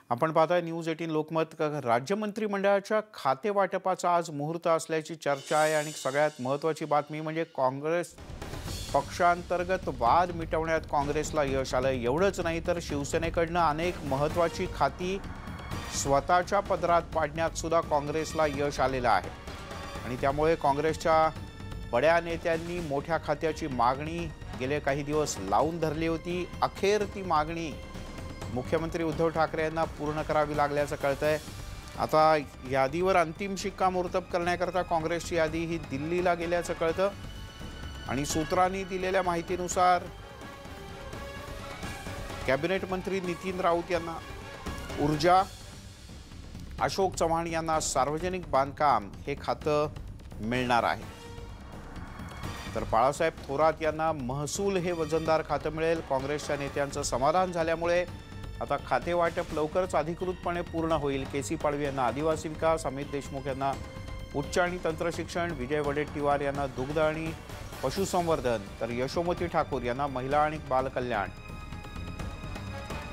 आपण पाहताय न्यूज 18 लोकमत. राज्य मंत्रिमंडळाच्या खाते वाटपाचा आज मुहूर्त असल्याची चर्चा आहे आणि सगळ्यात महत्त्वाची बातमी म्हणजे काँग्रेस पक्षांतर्गत वाद मिटवण्यात काँग्रेसला यश आलं. एवढंच नाही तर शिवसेनेकडनं अनेक महत्त्वाची खाती स्वतःच्या पदरात पाडण्यात सुद्धा काँग्रेसला यश आलेलं आहे आणि त्यामुळे काँग्रेसच्या बड्या नेत्यांनी मोठ्या खात्याची मागणी गेले काही दिवस लावून धरली होती. अखेर ती मागणी मुख्यमंत्री उद्धव ठाकरे यांना पूर्ण करावी लागल्याचं कळतंय. आता यादीवर अंतिम शिक्कामोर्तब करण्याकरता काँग्रेसची यादी ही दिल्लीला गेल्याचं कळतं आणि सूत्रांनी दिलेल्या माहितीनुसार कॅबिनेट मंत्री नितीन राऊत यांना ऊर्जा, अशोक चव्हाण यांना सार्वजनिक बांधकाम हे खातं मिळणार आहे, तर बाळासाहेब थोरात यांना महसूल हे वजनदार खातं मिळेल. काँग्रेसच्या नेत्यांचं समाधान झाल्यामुळे आता खाते वाटप लवकरच अधिकृतपणे पूर्ण होईल. केसी पाडवी यांना आदिवासी विकास, अमित देशमुख यांना उच्च आणि तंत्र शिक्षण, विजय वडेट्टीवार यांना दुग्ध आणि पशुसंवर्धन, तर यशोमती ठाकूर यांना महिला आणि बालकल्याण,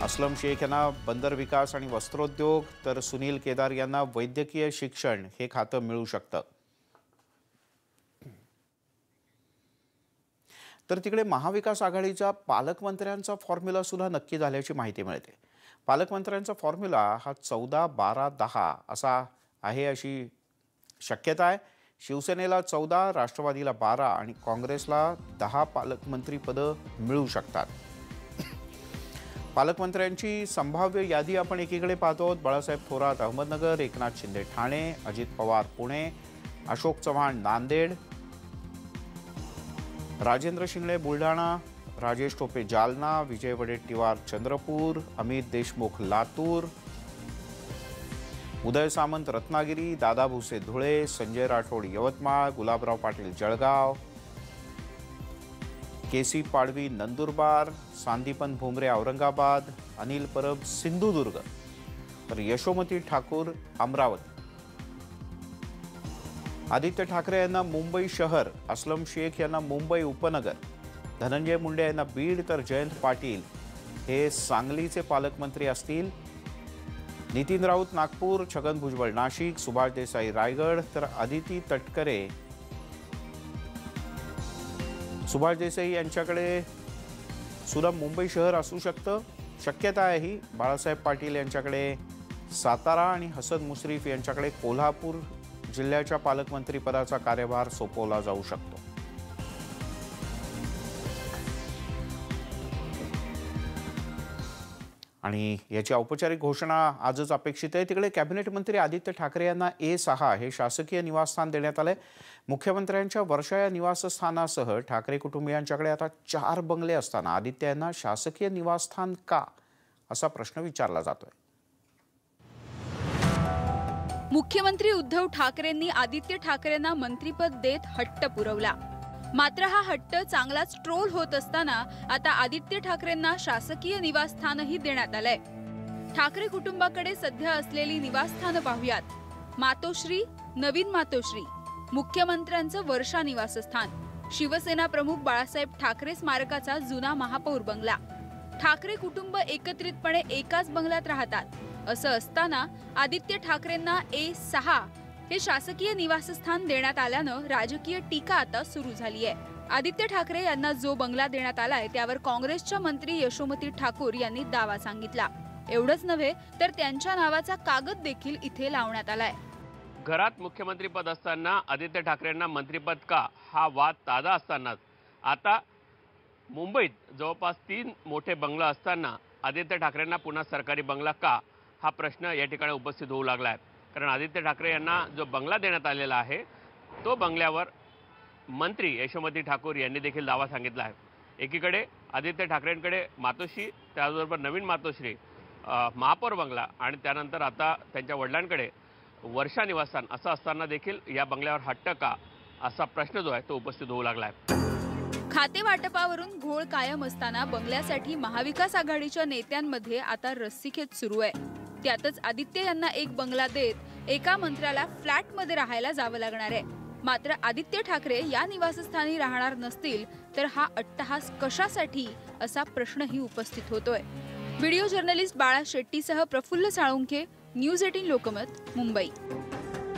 असलम शेख यांना बंदर विकास आणि वस्त्रोद्योग, तर सुनील केदार यांना वैद्यकीय शिक्षण हे खातं मिळू शकतं. तर तिकडे महाविकास आघाडीच्या पालकमंत्र्यांचा फॉर्म्युला सुद्धा नक्की झाल्याची माहिती मिळते. पालकमंत्र्यांचा फॉर्म्युला हा 14-12-10 असा आहे अशी शक्यता आहे. शिवसेनेला 14, राष्ट्रवादीला 12 आणि काँग्रेसला 10 पालकमंत्रीपदं मिळू शकतात. पालकमंत्र्यांची संभाव्य यादी आपण एकीकडे पाहतो. बाळासाहेब थोरात अहमदनगर, एकनाथ शिंदे ठाणे, अजित पवार पुणे, अशोक चव्हाण नांदेड, राजेंद्र शिंगणे बुलढाणा, राजेश टोपे जालना, विजय वडेट्टीवार चंद्रपूर, अमित देशमुख लातूर, उदय सामंत रत्नागिरी, दादा भुसे धुळे, संजय राठोड यवतमाळ, गुलाबराव पाटील जळगाव, केसी पाडवी नंदुरबार, सांदीपन भुमरे औरंगाबाद, अनिल परब सिंधुदुर्ग, तर यशोमती ठाकूर अमरावती. आदित्य ठाकरे यांना मुंबई शहर, असलम शेख यांना मुंबई उपनगर, धनंजय मुंडे यांना बीड, तर जयंत पाटील हे सांगलीचे पालकमंत्री असतील. नितीन राऊत नागपूर, छगन भुजबळ नाशिक, सुभाष देसाई रायगड, तर आदिती तटकरे, सुभाष देसाई यांच्याकडे सुद्धा मुंबई शहर असू शकतं, शक्यता आहे ही. बाळासाहेब पाटील यांच्याकडे सातारा आणि हसन मुश्रीफ यांच्याकडे कोल्हापूर जिल्ह्याच्या पालकमंत्री पदाचा कार्यभार सोपवला जाऊ शकतो. आणि याची औपचारिक घोषणा आजच अपेक्षित आहे. तिकडे कॅबिनेट मंत्री आदित्य ठाकरे यांना A6 हे शासकीय निवासस्थान देण्यात आलंय. मुख्यमंत्र्यांच्या वर्षा या निवासस्थानासह ठाकरे कुटुंबियांच्याकडे आता 4 बंगले असताना आदित्य यांना शासकीय निवासस्थान का, असा प्रश्न विचारला जातोय. मुख्यमंत्री उद्धव ठाकरेंनी आदित्य ठाकरेंना मंत्रिपद देत हट्ट पुरवला. मात्र हा हट्ट चांगलाच ट्रोल होत असताना आता आदित्य ठाकरेंना शासकीय निवासस्थानही देण्यात आलंय. ठाकरे कुटुंबाकडे सध्या असलेली निवासस्थानं पाहूयात. मातोश्री, नवीन मातोश्री, मुख्यमंत्र्यांचं वर्षा निवासस्थान, शिवसेना प्रमुख बाळासाहेब ठाकरे स्मारकाचा जुना महापौर बंगला. ठाकरे कुटुंब एकत्रितपणे एकाच बंगल्यात राहतात. असं असताना आदित्य ठाकरेंना A6 हे शासकीय निवासस्थान देण्यात आल्यानं राजकीय टीका आता सुरू झाली आहे. आदित्य ठाकरे यांना जो बंगला देण्यात आलाय त्यावर काँग्रेसच्या मंत्री यशोमती ठाकूर यांनी दावा सांगितला. एवढंच नव्हे तर त्यांच्या नावाचा कागद देखील इथे लावण्यात आलाय. घरात मुख्यमंत्रीपद असताना आदित्य ठाकरेंना मंत्रिपद का, हा वाद ताजा असतानाच आता मुंबईत जवळपास 3 मोठे बंगला असताना आदित्य ठाकरेंना पुन्हा सरकारी बंगला का, हा प्रश्न या ठिकाणी उपस्थित होऊ लागला आहे. कारण आदित्य ठाकरे यांना जो बंगला देण्यात आलेला आहे तो बंगल्यावर मंत्री यशोमती ठाकूर यांनी देखील दावा सांगितला आहे. एकीकडे आदित्य ठाकरेंकडे मातोश्री, त्याचबरोबर नवीन मातोश्री, महापौर बंगला आणि त्यानंतर आता त्यांच्या वडिलांकडे वर्षा निवासस्थान असं असताना देखील या बंगल्यावर हट्ट का, असा प्रश्न जो आहे तो उपस्थित होऊ लागला आहे. खाते वाटपावरून घोळ कायम असताना बंगल्यासाठी महाविकास आघाडीच्या नेत्यांमध्ये आता रस्सीखेच सुरू आहे. त्यातच आदित्य यांना एक बंगला देत एका मंत्र्याला फ्लॅटमध्ये राहायला जावं लागणार आहे. मात्र आदित्य ठाकरे या निवासस्थानी राहणार नसतील तर हा अट्टहास कशासाठी, असा प्रश्नही उपस्थित होतोय. व्हिडिओ जर्नलिस्ट बाळा शेट्टीसह प्रफुल्ल साळुंखे, न्यूज 18 लोकमत, मुंबई.